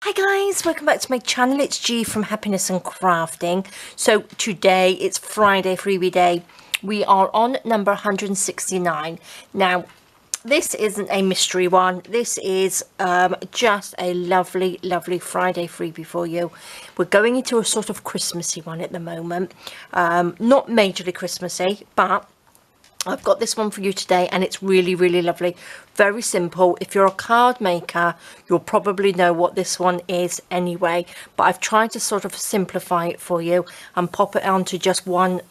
Hi guys, welcome back to my channel. It's G from Happiness and Crafting. So today it's Friday Freebie Day. We are on number 169. Now this isn't a mystery one. This is just a lovely Friday freebie for you. We're going into a sort of Christmassy one at the moment. Not majorly Christmassy, but I've got this one for you today and it's really lovely. Very simple. If you're a card maker, you'll probably know what this one is anyway, but I've tried to sort of simplify it for you and pop it onto just one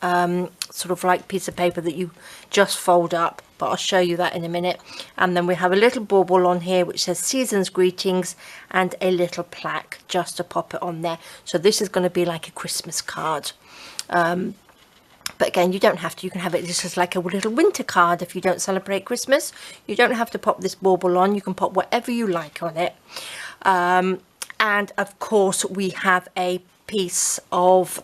sort of like piece of paper that you just fold up, but I'll show you that in a minute. And then we have a little bauble on here which says season's greetings and a little plaque just to pop it on there. So this is going to be like a Christmas card. But again, you don't have to. You can have it just as like a little winter card if you don't celebrate Christmas. You don't have to pop this bauble on. You can pop whatever you like on it. And of course, we have a piece of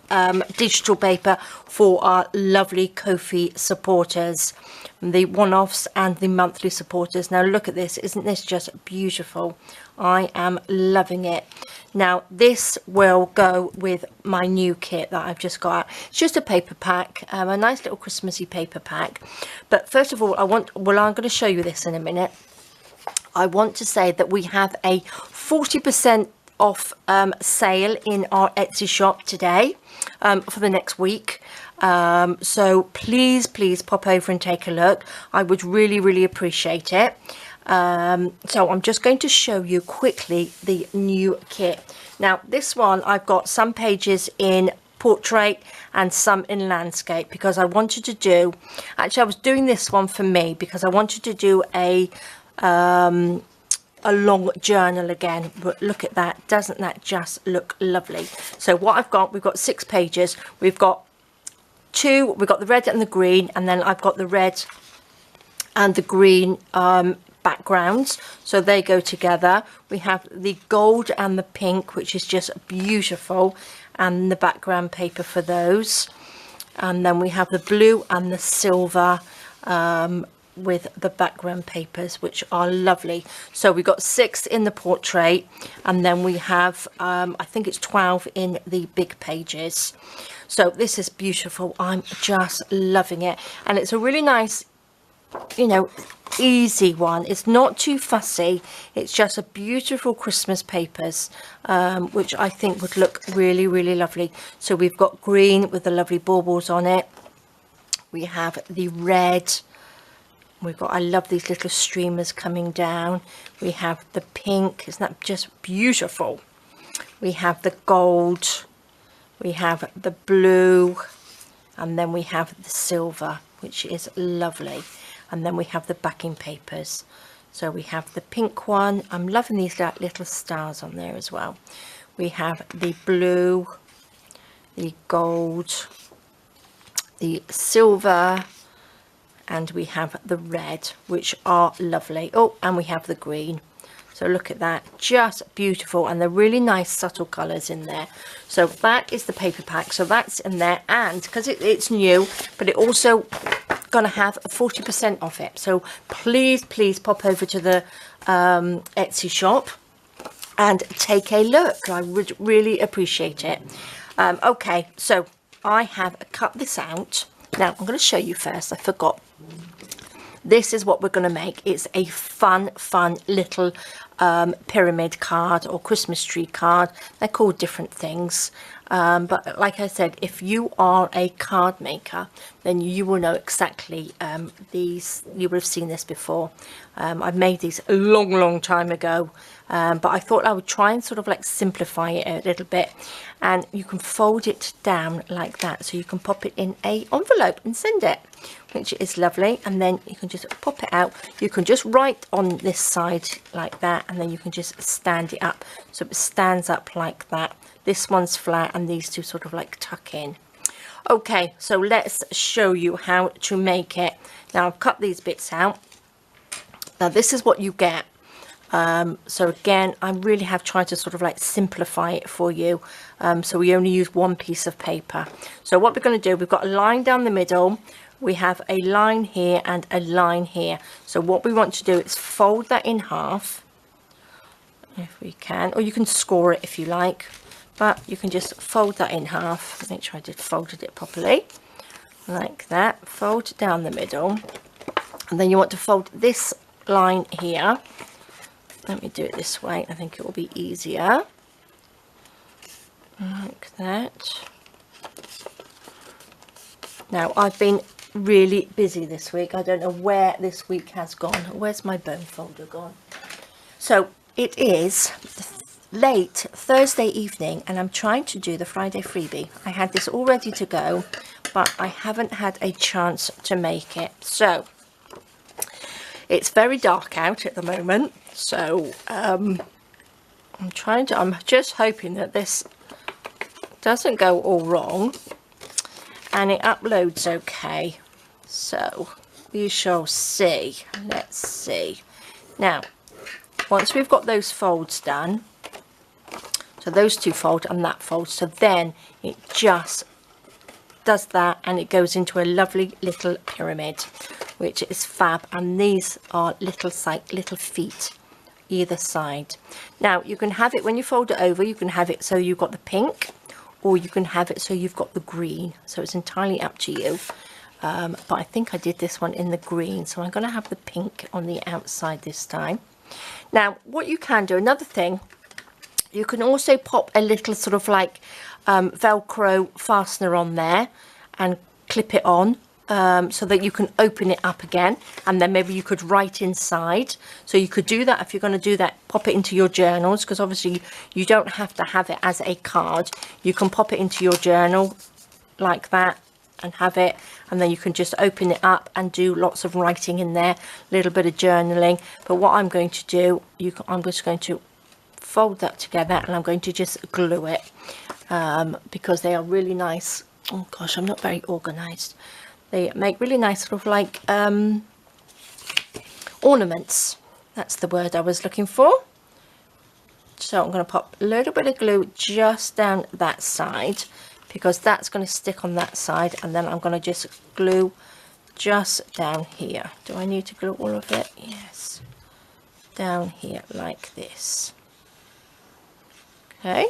digital paper for our lovely Ko-fi supporters, the one-offs and the monthly supporters. Now look at this. Isn't this just beautiful? I am loving it. Now this will go with my new kit that I've just got out. It's just a paper pack, a nice little Christmassy paper pack. But first of all, I'm going to show you this in a minute. I want to say that we have a 40% off sale in our Etsy shop today for the next week. So please pop over and take a look. I would really appreciate it. So I'm just going to show you quickly the new kit. Now this one, I've got some pages in portrait and some in landscape because I wanted to do, actually I was doing this one for me because I wanted to do a long journal again. But look at that, doesn't that just look lovely? So what I've got, we've got 6 pages. We've got the red and the green, and then I've got the red and the green backgrounds, so they go together. We have the gold and the pink, which is just beautiful, and the background paper for those. And then we have the blue and the silver with the background papers, which are lovely. So we've got 6 in the portrait, and then we have I think it's 12 in the big pages. So this is beautiful. I'm just loving it, and it's a really nice, you know, easy one. It's not too fussy. It's just a beautiful Christmas papers, which I think would look really lovely. So we've got green with the lovely baubles on it. We have the red. We've got, I love these little streamers coming down. We have the pink. Isn't that just beautiful? We have the gold. We have the blue, and then we have the silver, which is lovely. And then we have the backing papers. So we have the pink one. I'm loving these little stars on there as well. We have the blue, the gold, the silver, and we have the red, which are lovely. Oh, and we have the green. So look at that, just beautiful, and they're really nice subtle colours in there. So that is the paper pack, so that's in there. And because it's new, but it also gonna have a 40% off it. So please pop over to the Etsy shop and take a look. I would really appreciate it. Okay, so I have cut this out. Now I'm going to show you first. I forgot. This is what we're going to make. It's a fun little pyramid card or Christmas tree card. They're called different things. But like I said, if you are a card maker, then you will know exactly these. You would have seen this before. I've made these a long time ago, but I thought I would try and sort of like simplify it a little bit. And you can fold it down like that, so you can pop it in a envelope and send it, which is lovely. And then you can just pop it out. You can just write on this side like that, and then you can just stand it up so it stands up like that. This one's flat and these two sort of like tuck in. Okay, so let's show you how to make it. Now I've cut these bits out. Now this is what you get. So again, I really have tried to sort of like simplify it for you. So we only use one piece of paper. So what we're going to do, we've got a line down the middle. We have a line here and a line here. So what we want to do is fold that in half. if we can, or you can score it if you like, but you can just fold that in half. Make sure I folded it properly, like that. Fold down the middle, and then you want to fold this line here. Let me do it this way, I think it will be easier, like that. Now I've been really busy this week. I don't know where this week has gone. Where's my bone folder gone? So it is late Thursday evening and I'm trying to do the Friday freebie. I had this all ready to go, but I haven't had a chance to make it. So it's very dark out at the moment, so I'm just hoping that this doesn't go all wrong and it uploads okay. So we shall see. Let's see. Now, once we've got those folds done, so those two fold and that fold, so then it just does that and it goes into a lovely little pyramid, which is fab. And these are little feet either side. Now you can have it, when you fold it over, you can have it so you've got the pink, or you can have it so you've got the green, so it's entirely up to you. But I think I did this one in the green, so I'm going to have the pink on the outside this time. Now what you can do, another thing, you can also pop a little sort of like Velcro fastener on there and clip it on, so that you can open it up again, and then maybe you could write inside. So you could do that if you're going to do that. Pop it into your journals, because obviously you don't have to have it as a card. You can pop it into your journal like that and have it, and then you can just open it up and do lots of writing in there, a little bit of journaling. But what I'm going to do, I'm just going to fold that together and I'm going to just glue it, because they are really nice. Oh gosh, I'm not very organized. They make really nice sort of like ornaments. That's the word I was looking for. So I'm going to pop a little bit of glue just down that side, because that's going to stick on that side, and then I'm going to just glue just down here. Do I need to glue all of it? Yes, down here like this. Okay,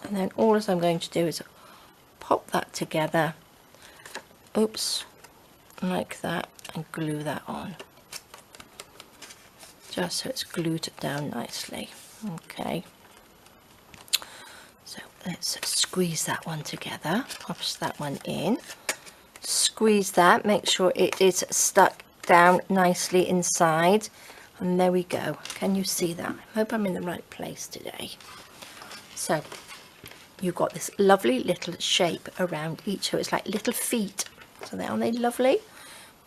and then all I'm going to do is pop that together, oops, like that, and glue that on, just so it's glued down nicely. Okay, so let's squeeze that one together, pops that one in, squeeze that, make sure it is stuck down nicely inside, and there we go. Can you see that? I hope I'm in the right place today. So you've got this lovely little shape around each, so it's like little feet. So aren't they lovely?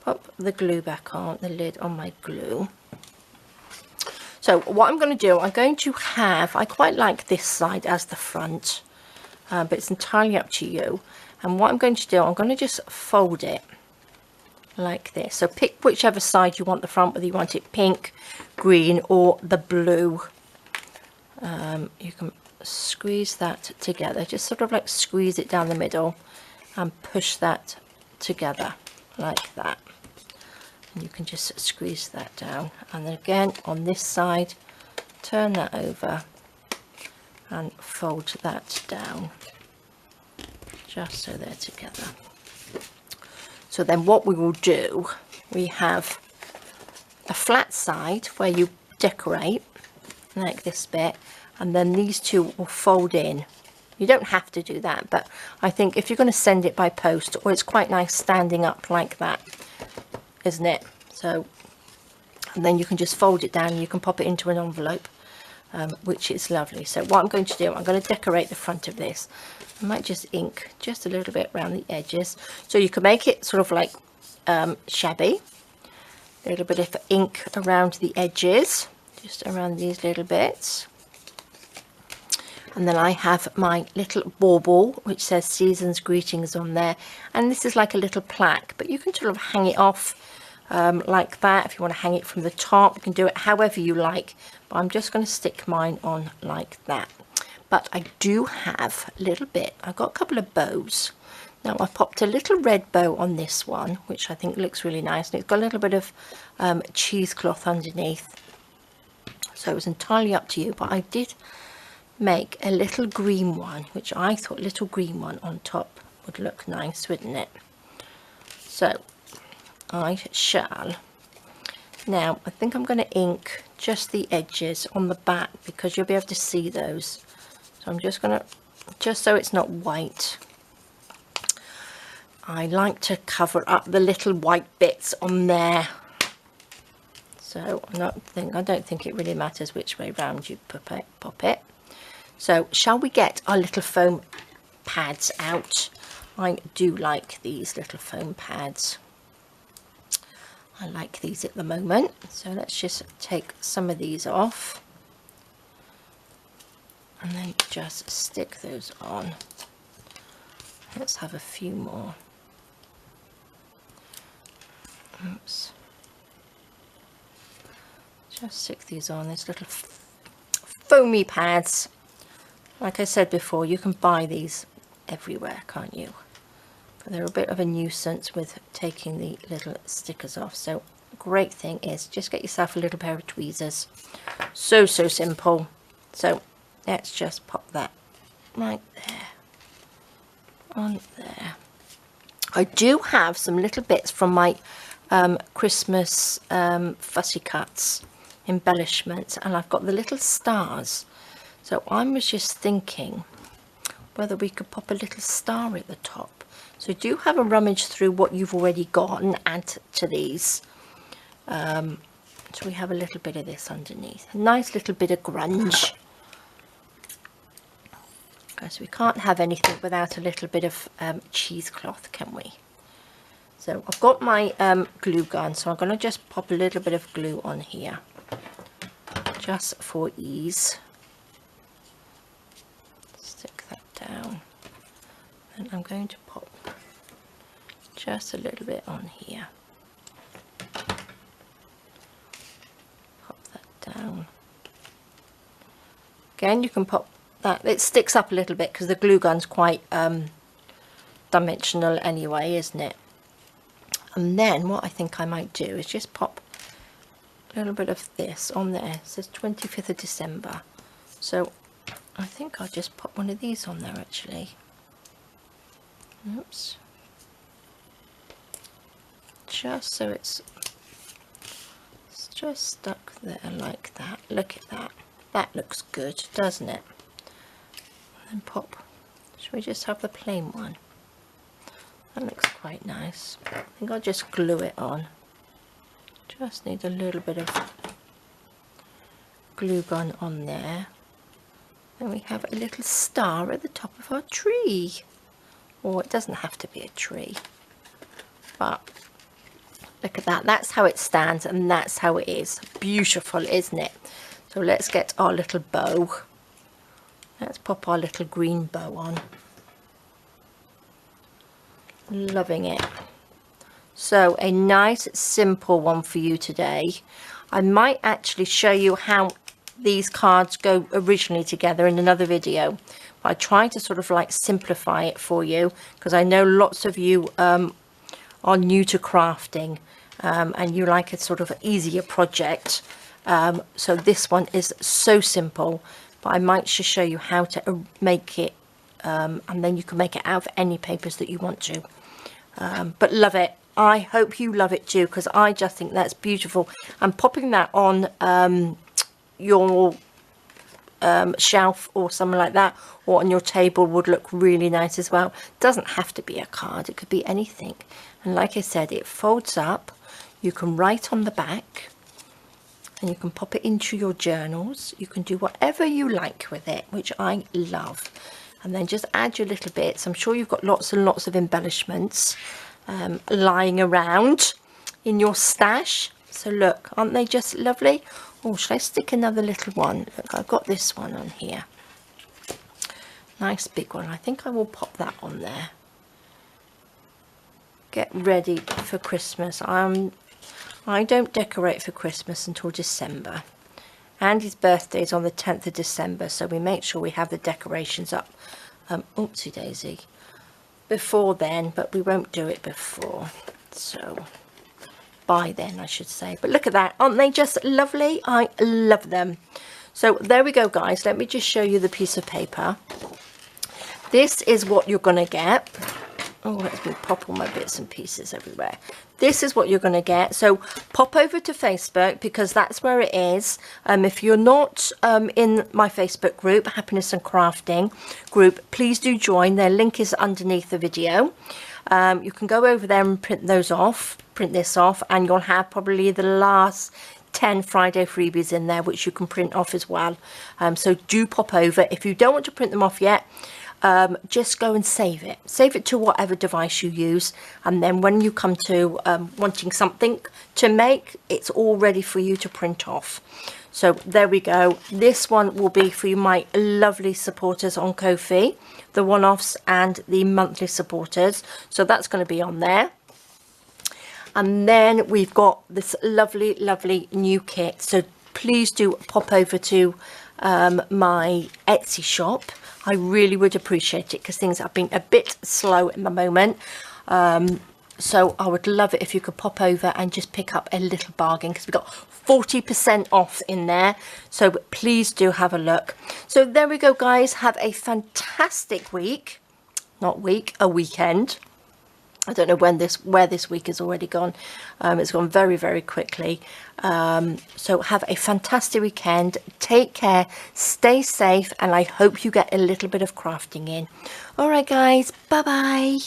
Pop the glue back on, the lid on my glue. So what I'm going to do, I'm going to have, I quite like this side as the front, but it's entirely up to you. And what I'm going to do, I'm going to just fold it like this. So pick whichever side you want the front, whether you want it pink, green, or the blue. You can squeeze that together, just sort of like squeeze it down the middle and push that together like that. And you can just squeeze that down, and then again on this side, turn that over and fold that down, just so they're together. So then what we will do, we have a flat side where you decorate like this bit, and then these two will fold in. You don't have to do that, but I think if you're going to send it by post, or it's quite nice standing up like that, isn't it? So, and then you can just fold it down and you can pop it into an envelope, which is lovely. So what I'm going to do, I'm going to decorate the front of this. I might just ink just a little bit around the edges, so you can make it sort of like shabby. A little bit of ink around the edges, just around these little bits. And then I have my little bauble, which says Season's Greetings on there. And this is like a little plaque, but you can sort of hang it off like that. If you want to hang it from the top, you can do it however you like. But I'm just going to stick mine on like that. But I do have a little bit, I've got a couple of bows. Now I've popped a little red bow on this one, which I think looks really nice. And it's got a little bit of cheesecloth underneath. So it was entirely up to you, but I did make a little green one, which I thought little green one on top would look nice, wouldn't it? So I shall, now I think I'm going to ink just the edges on the back because you'll be able to see those. So I'm just going to, just so it's not white, I like to cover up the little white bits on there. So I don't think it really matters which way round you pop it. So shall we get our little foam pads out? I do like these little foam pads. I like these at the moment. So let's just take some of these off and then just stick those on. Let's have a few more. Oops. Just stick these on, these little foamy pads. Like I said before, you can buy these everywhere, can't you? But they're a bit of a nuisance with taking the little stickers off. So great thing is just get yourself a little pair of tweezers. So simple. So let's just pop that right there on there. I do have some little bits from my Christmas fussy cuts embellishments, and I've got the little stars. So I was just thinking whether we could pop a little star at the top. So do have a rummage through what you've already got and add to these. So we have a little bit of this underneath. A nice little bit of grunge. Because we can't have anything without a little bit of cheesecloth, can we? So I've got my glue gun, so I'm going to just pop a little bit of glue on here. Just for ease. Stick that down. And I'm going to pop just a little bit on here. Pop that down. Again, you can pop that. It sticks up a little bit because the glue gun's quite dimensional anyway, isn't it? And then what I think I might do is just pop a little bit of this on there. It says 25th of December. So I think I'll just pop one of these on there actually. Oops. Just so it's just stuck there like that. Look at that. That looks good, doesn't it? And then pop. Should we just have the plain one? That looks quite nice. I think I'll just glue it on. Just need a little bit of glue gun on there. Then we have a little star at the top of our tree. Or it doesn't have to be a tree. But look at that. That's how it stands and that's how it is. Beautiful, isn't it? So let's get our little bow. Let's pop our little green bow on. Loving it. So a nice simple one for you today. I might actually show you how these cards go originally together in another video, but I try to sort of like simplify it for you because I know lots of you are new to crafting and you like a sort of easier project. So this one is so simple, but I might just show you how to make it and then you can make it out of any papers that you want to. But love it. I hope you love it too, because I just think that's beautiful. And popping that on your shelf or something like that, or on your table would look really nice as well. Doesn't have to be a card, it could be anything. And like I said, it folds up. You can write on the back and you can pop it into your journals. You can do whatever you like with it, which I love. And then just add your little bits. I'm sure you've got lots and lots of embellishments lying around in your stash. So look, aren't they just lovely? Oh, should I stick another little one? Look, I've got this one on here. Nice big one. I think I will pop that on there. Get ready for Christmas. I don't decorate for Christmas until December. Andy's birthday is on the 10th of December, so we make sure we have the decorations up, oopsie daisy, before then, but we won't do it before. So by then, I should say. But look at that, aren't they just lovely? I love them. So there we go, guys. Let me just show you the piece of paper. This is what you're going to get. Oh, let me pop all my bits and pieces everywhere. This is what you're going to get. So pop over to Facebook, because that's where it is. If you're not in my Facebook group, Happiness and Crafting group, please do join. Their link is underneath the video. You can go over there and print this off, and you'll have probably the last 10 Friday freebies in there, which you can print off as well. So do pop over. If you don't want to print them off yet, just go and save it to whatever device you use, and then when you come to wanting something to make, it's all ready for you to print off. So there we go. This one will be for you, my lovely supporters on Ko-fi, the one-offs and the monthly supporters. So that's going to be on there. And then we've got this lovely, lovely new kit. So please do pop over to my Etsy shop. I really would appreciate it, because things have been a bit slow at the moment. So I would love it if you could pop over and just pick up a little bargain, because we've got 40% off in there. So please do have a look. So there we go, guys. Have a fantastic week. Not week, a weekend. I don't know where this week has already gone. It's gone very, very quickly. So have a fantastic weekend. Take care. Stay safe. And I hope you get a little bit of crafting in. All right, guys. Bye-bye.